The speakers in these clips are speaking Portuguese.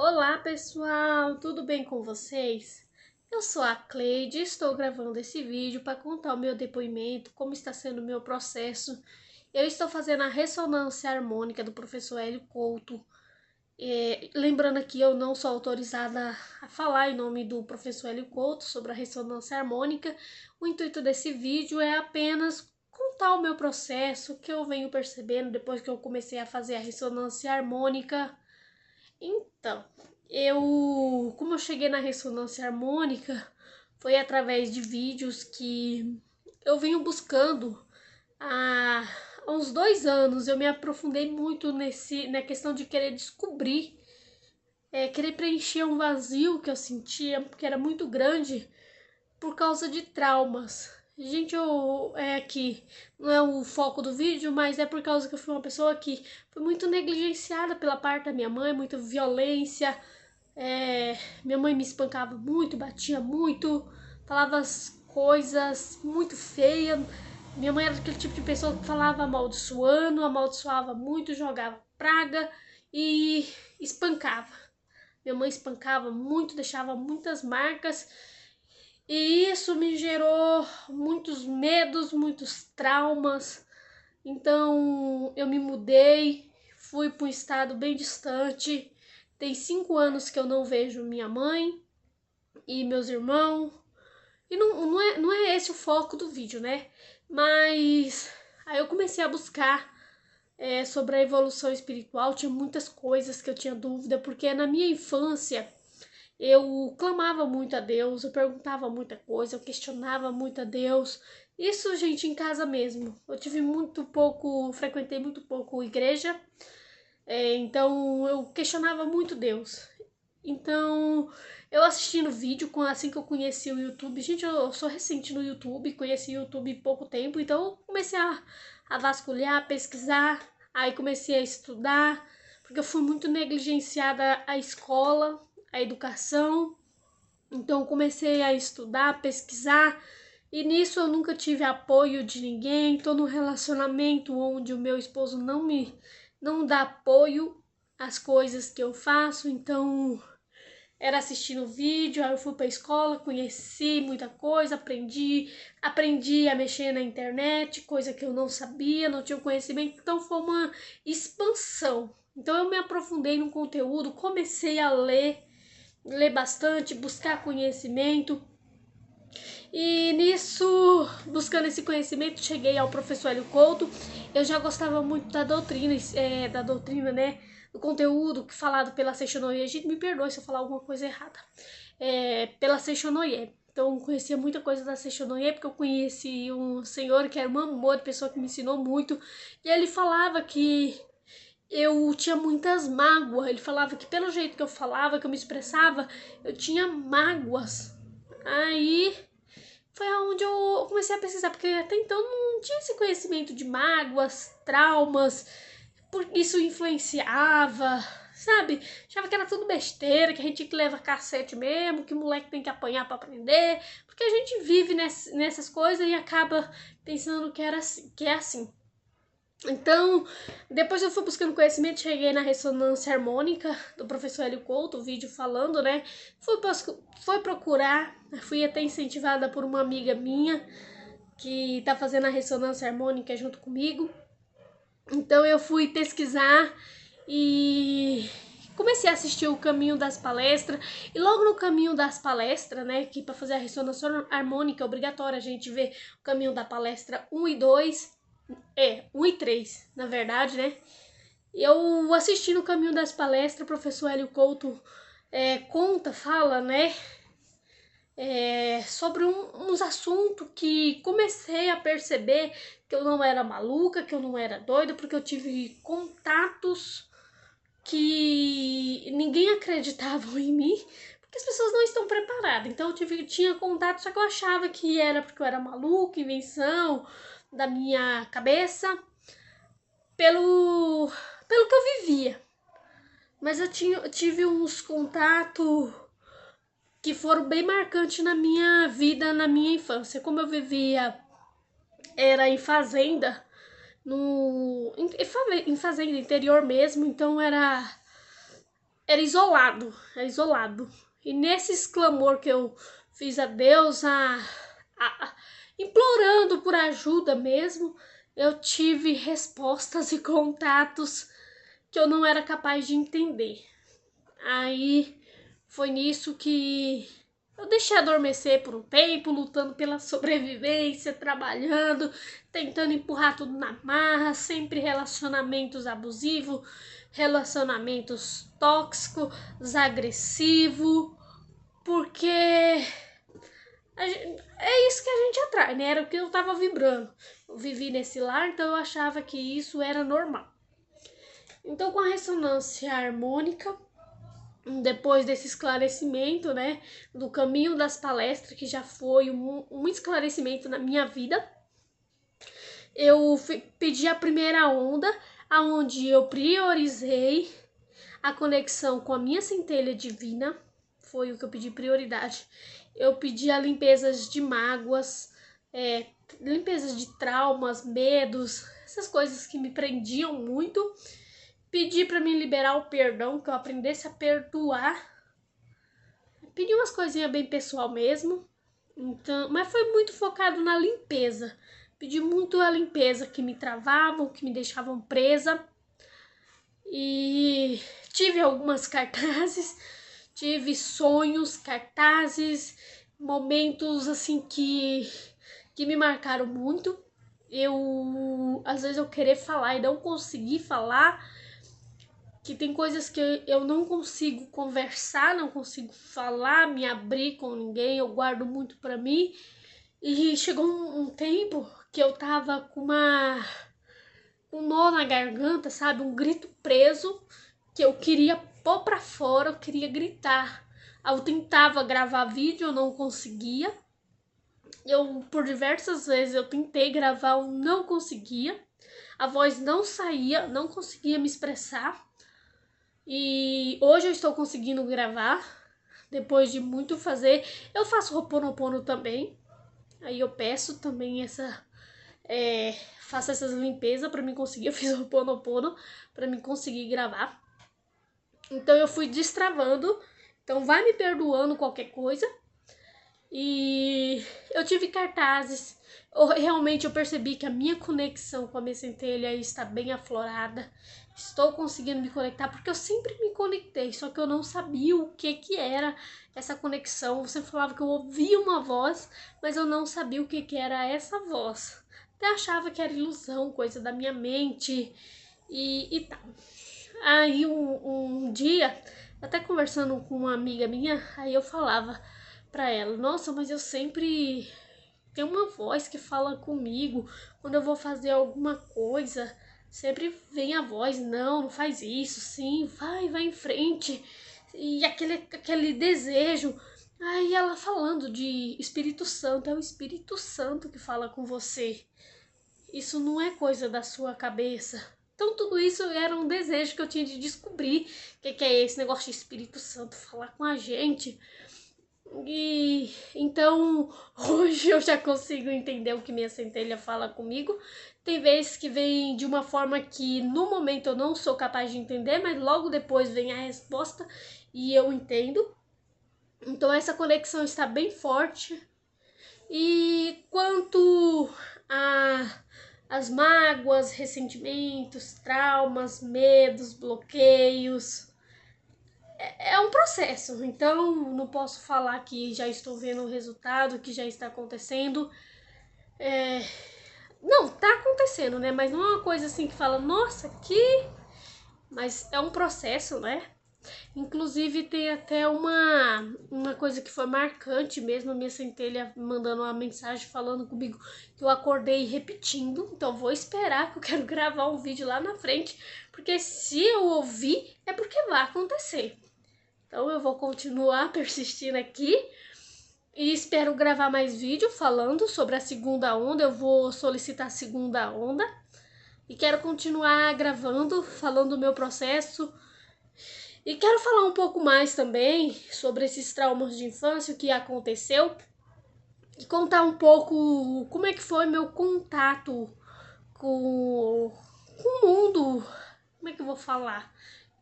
Olá pessoal, tudo bem com vocês? Eu sou a Cleide e estou gravando esse vídeo para contar o meu depoimento, como está sendo o meu processo. Eu estou fazendo a ressonância harmônica do professor Hélio Couto. Lembrando aqui, eu não sou autorizada a falar em nome do professor Hélio Couto sobre a ressonância harmônica. O intuito desse vídeo é apenas contar o meu processo, que eu venho percebendo depois que eu comecei a fazer a ressonância harmônica. Então, como eu cheguei na ressonância harmônica, foi através de vídeos que eu venho buscando há uns 2 anos. Eu me aprofundei muito na questão de querer descobrir, querer preencher um vazio que eu sentia, que era muito grande por causa de traumas. Gente, aqui não é o foco do vídeo, mas é por causa que eu fui uma pessoa que foi muito negligenciada pela parte da minha mãe, muita violência. Minha mãe me espancava muito, batia muito, falava as coisas muito feias. Minha mãe era aquele tipo de pessoa que falava amaldiçoando, amaldiçoava muito, jogava praga e espancava. Minha mãe espancava muito, deixava muitas marcas. E isso me gerou muitos medos, muitos traumas. Então eu me mudei, fui para um estado bem distante. Tem 5 anos que eu não vejo minha mãe e meus irmãos. E não é esse o foco do vídeo, né? Mas aí eu comecei a buscar sobre a evolução espiritual. Tinha muitas coisas que eu tinha dúvida, porque na minha infância eu clamava muito a Deus, eu perguntava muita coisa, eu questionava muito a Deus. Isso, gente, em casa mesmo. Eu tive muito pouco, frequentei muito pouco igreja, então eu questionava muito Deus. Então, eu assistindo vídeo, assim que eu conheci o YouTube, gente, eu sou recente no YouTube, conheci o YouTube há pouco tempo, então eu comecei a vasculhar, a pesquisar, aí comecei a estudar, porque eu fui muito negligenciada a escola, a educação. Então comecei a estudar, a pesquisar, e nisso eu nunca tive apoio de ninguém. Tô num relacionamento onde o meu esposo não dá apoio às coisas que eu faço, então era assistindo vídeo, aí eu fui pra escola, conheci muita coisa, aprendi a mexer na internet, coisa que eu não sabia, não tinha conhecimento, então foi uma expansão. Então eu me aprofundei no conteúdo, comecei a ler bastante, buscar conhecimento. E nisso, buscando esse conhecimento, cheguei ao professor Hélio Couto. Eu já gostava muito da doutrina, né? Do conteúdo que falado pela Seixonoye. Gente, me perdoe se eu falar alguma coisa errada. Pela Seixonoye. Então, eu conhecia muita coisa da Seixonoye, porque eu conheci um senhor que era um amor de pessoa que me ensinou muito. E ele falava que eu tinha muitas mágoas. Ele falava que pelo jeito que eu falava, que eu me expressava, eu tinha mágoas. Aí foi aonde eu comecei a pesquisar, porque até então não tinha esse conhecimento de mágoas, traumas, porque isso influenciava, sabe? Achava que era tudo besteira, que a gente tinha que levar cacete mesmo, que o moleque tem que apanhar pra aprender, porque a gente vive nessas coisas e acaba pensando que é assim. Então, depois eu fui buscando conhecimento, cheguei na ressonância harmônica do professor Hélio Couto, o vídeo falando, né? Fui procurar, fui até incentivada por uma amiga minha que tá fazendo a ressonância harmônica junto comigo. Então eu fui pesquisar e comecei a assistir o caminho das palestras. E logo no caminho das palestras, né, que para fazer a ressonância harmônica é obrigatório a gente ver o caminho da palestra 1 e 2. 1 e 3, na verdade, né? Eu assisti no caminho das palestras, o professor Hélio Couto fala, né? Sobre uns assuntos que comecei a perceber que eu não era maluca, que eu não era doida, porque eu tive contatos que ninguém acreditava em mim, porque as pessoas não estão preparadas. Então tinha contato, só que eu achava que era porque eu era maluca, invenção da minha cabeça, pelo que eu vivia. Mas eu tive uns contatos que foram bem marcantes na minha vida, na minha infância. Como eu vivia, era em fazenda, em fazenda interior mesmo, então era isolado, era isolado. E nesses clamor que eu fiz a Deus, implorando por ajuda mesmo, eu tive respostas e contatos que eu não era capaz de entender. Aí foi nisso que eu deixei adormecer por um tempo, lutando pela sobrevivência, trabalhando, tentando empurrar tudo na marra, sempre relacionamentos abusivos, relacionamentos tóxicos, agressivos, porque é isso que a gente atrai, né? Era o que eu tava vibrando. Eu vivi nesse lar, então eu achava que isso era normal. Então, com a ressonância harmônica, depois desse esclarecimento, né, do caminho das palestras, que já foi um esclarecimento na minha vida, eu pedi a primeira onda, aonde eu priorizei a conexão com a minha centelha divina, foi o que eu pedi prioridade. Eu pedi a limpezas de mágoas, limpezas de traumas, medos, essas coisas que me prendiam muito. Pedi para me liberar o perdão, que eu aprendesse a perdoar. Pedi umas coisinhas bem pessoal mesmo, então, mas foi muito focado na limpeza. Pedi muito a limpeza que me travavam, que me deixavam presa. E tive algumas cartazes, tive sonhos, cartazes, momentos assim que me marcaram muito. Às vezes eu querer falar e não conseguir falar, que tem coisas que eu não consigo conversar, não consigo falar, me abrir com ninguém, eu guardo muito pra mim. E chegou um tempo que eu tava com um nó na garganta, sabe? Um grito preso que eu queria pôr pra fora, eu queria gritar. Eu tentava gravar vídeo, eu não conseguia. Por diversas vezes eu tentei gravar, eu não conseguia. A voz não saía, não conseguia me expressar. E hoje eu estou conseguindo gravar, depois de muito fazer. Eu faço Ho'oponopono também. Aí eu peço também faço essas limpezas para mim conseguir. Eu fiz Ho'oponopono para mim conseguir gravar. Então eu fui destravando. Então vai me perdoando qualquer coisa. E eu tive cartazes. Realmente eu percebi que a minha conexão com a minha centelha está bem aflorada. Estou conseguindo me conectar, porque eu sempre me conectei, só que eu não sabia o que era essa conexão. Você falava que eu ouvia uma voz, mas eu não sabia o que era essa voz. Até achava que era ilusão, coisa da minha mente e tal. Aí um dia, até conversando com uma amiga minha, aí eu falava pra ela: nossa, mas eu sempre tenho uma voz que fala comigo quando eu vou fazer alguma coisa. Sempre vem a voz: não faz isso, sim, vai em frente. E aquele desejo. Aí ela falando de Espírito Santo, é o Espírito Santo que fala com você. Isso não é coisa da sua cabeça. Então tudo isso era um desejo que eu tinha de descobrir o que é esse negócio de Espírito Santo falar com a gente. E então hoje eu já consigo entender o que minha centelha fala comigo. Tem vezes que vem de uma forma que no momento eu não sou capaz de entender, mas logo depois vem a resposta e eu entendo. Então essa conexão está bem forte. E quanto as mágoas, ressentimentos, traumas, medos, bloqueios, é um processo. Então não posso falar que já estou vendo o resultado, que já está acontecendo. Não, tá acontecendo, né? Mas não é uma coisa assim que fala, nossa, que... Mas é um processo, né? Inclusive tem até uma coisa que foi marcante mesmo, a minha centelha mandando uma mensagem falando comigo que eu acordei repetindo. Então vou esperar, que eu quero gravar um vídeo lá na frente, porque se eu ouvir é porque vai acontecer. Então eu vou continuar persistindo aqui e espero gravar mais vídeo falando sobre a segunda onda. Eu vou solicitar a segunda onda e quero continuar gravando, falando do meu processo. E quero falar um pouco mais também sobre esses traumas de infância, o que aconteceu, e contar um pouco como é que foi meu contato com o mundo, como é que eu vou falar?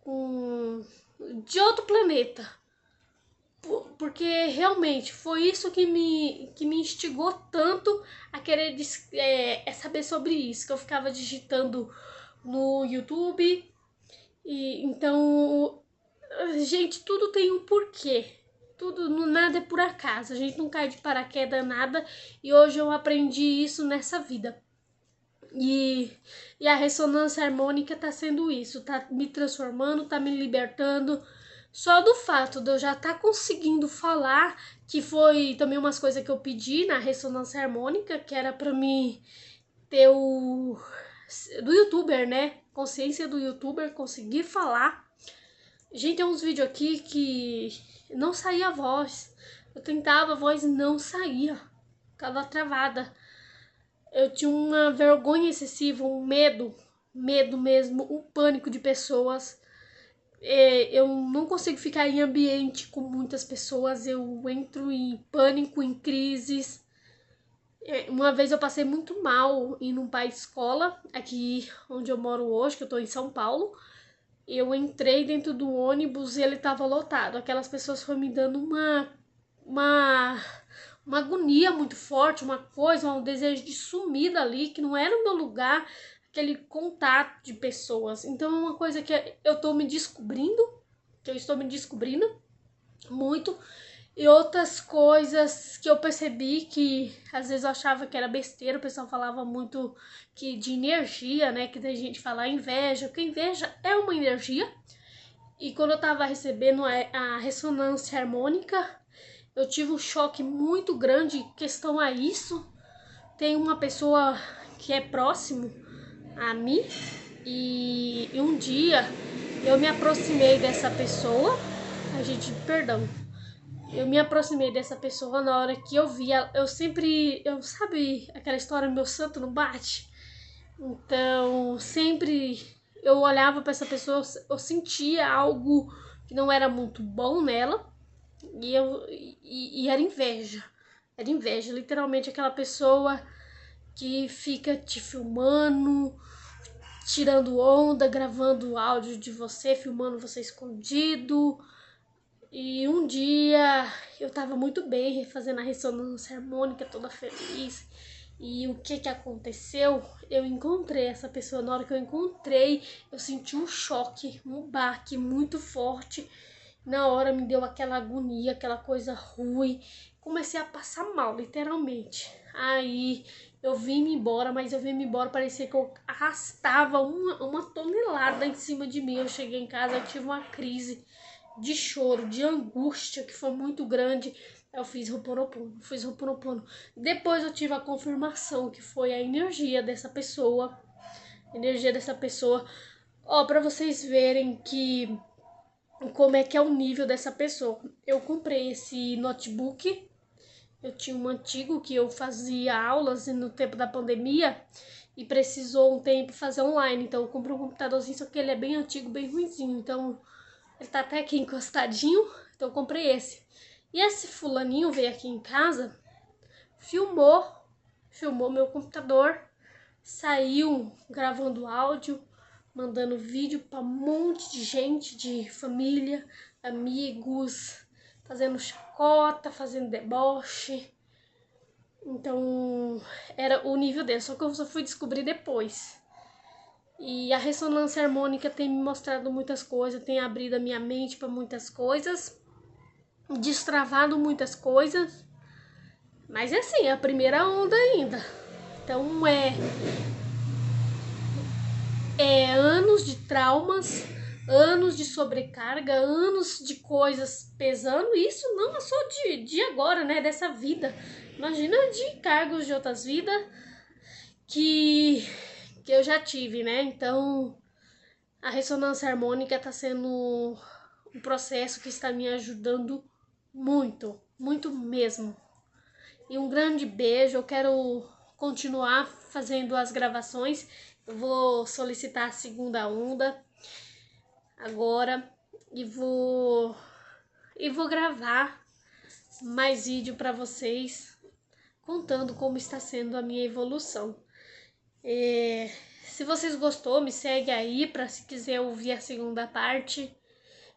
Com de outro planeta. Porque realmente foi isso que me instigou tanto a querer saber sobre isso, que eu ficava digitando no YouTube. E então, gente, tudo tem um porquê. Tudo, nada é por acaso. A gente não cai de paraquedas nada. E hoje eu aprendi isso nessa vida. E a ressonância harmônica tá sendo isso, tá me transformando, tá me libertando. Só do fato de eu já estar conseguindo falar, que foi também umas coisas que eu pedi na ressonância harmônica, que era pra mim ter o do youtuber, né? Consciência do youtuber, conseguir falar. Gente, tem uns vídeos aqui que não saía a voz. Eu tentava, a voz não saía. Ficava travada. Eu tinha uma vergonha excessiva, um medo mesmo, um pânico de pessoas. Eu não consigo ficar em ambiente com muitas pessoas, eu entro em pânico, em crises. Uma vez eu passei muito mal indo para a escola, aqui onde eu moro hoje, que eu tô em São Paulo. Eu entrei dentro do ônibus e ele tava lotado. Aquelas pessoas foram me dando uma, uma agonia muito forte, uma coisa, um desejo de sumir dali, que não era o meu lugar, aquele contato de pessoas. Então é uma coisa que eu tô me descobrindo, que eu estou me descobrindo muito. E outras coisas que eu percebi que às vezes eu achava que era besteira, o pessoal falava muito que de energia, né? Que tem gente falar inveja, que inveja é uma energia. E quando eu tava recebendo a ressonância harmônica, eu tive um choque muito grande em questão a isso. Tem uma pessoa que é próximo a mim e um dia eu me aproximei dessa pessoa. Eu me aproximei dessa pessoa na hora que eu vi ela. Sabe aquela história, meu santo não bate? Então, sempre eu olhava para essa pessoa, eu sentia algo que não era muito bom nela. E era inveja. Era inveja, literalmente aquela pessoa que fica te filmando, tirando onda, gravando áudio de você, filmando você escondido. E um dia eu tava muito bem, fazendo a ressonância harmônica, toda feliz. E o que aconteceu? Eu encontrei essa pessoa. Na hora que eu encontrei, eu senti um choque, um baque muito forte. Na hora me deu aquela agonia, aquela coisa ruim. Comecei a passar mal, literalmente. Aí eu vim me embora, mas eu vim me embora, parecia que eu arrastava uma tonelada em cima de mim. Eu cheguei em casa, eu tive uma crise de choro, de angústia que foi muito grande. Eu fiz Ho'oponopono. Depois eu tive a confirmação que foi a energia dessa pessoa. Ó, pra vocês verem que como é que é o nível dessa pessoa. Eu comprei esse notebook. Eu tinha um antigo que eu fazia aulas no tempo da pandemia e precisou um tempo fazer online. Então eu comprei um computadorzinho, só que ele é bem antigo, bem ruinzinho. Então ele tá até aqui encostadinho, então eu comprei esse. E esse fulaninho veio aqui em casa, filmou meu computador, saiu gravando áudio, mandando vídeo para um monte de gente, de família, amigos, fazendo chacota, fazendo deboche. Então, era o nível dele, só que eu só fui descobrir depois. E a ressonância harmônica tem me mostrado muitas coisas, tem abrido a minha mente para muitas coisas, destravado muitas coisas. Mas é assim, é a primeira onda ainda. Então é anos de traumas, anos de sobrecarga, anos de coisas pesando. E isso não é só de agora, né? Dessa vida. Imagina de cargos de outras vidas que eu já tive, né? Então a ressonância harmônica está sendo um processo que está me ajudando muito, muito mesmo. E um grande beijo, eu quero continuar fazendo as gravações. Eu vou solicitar a segunda onda agora e vou gravar mais vídeo para vocês contando como está sendo a minha evolução. Se vocês gostou, me segue aí para se quiser ouvir a segunda parte.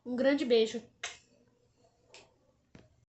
Um grande beijo.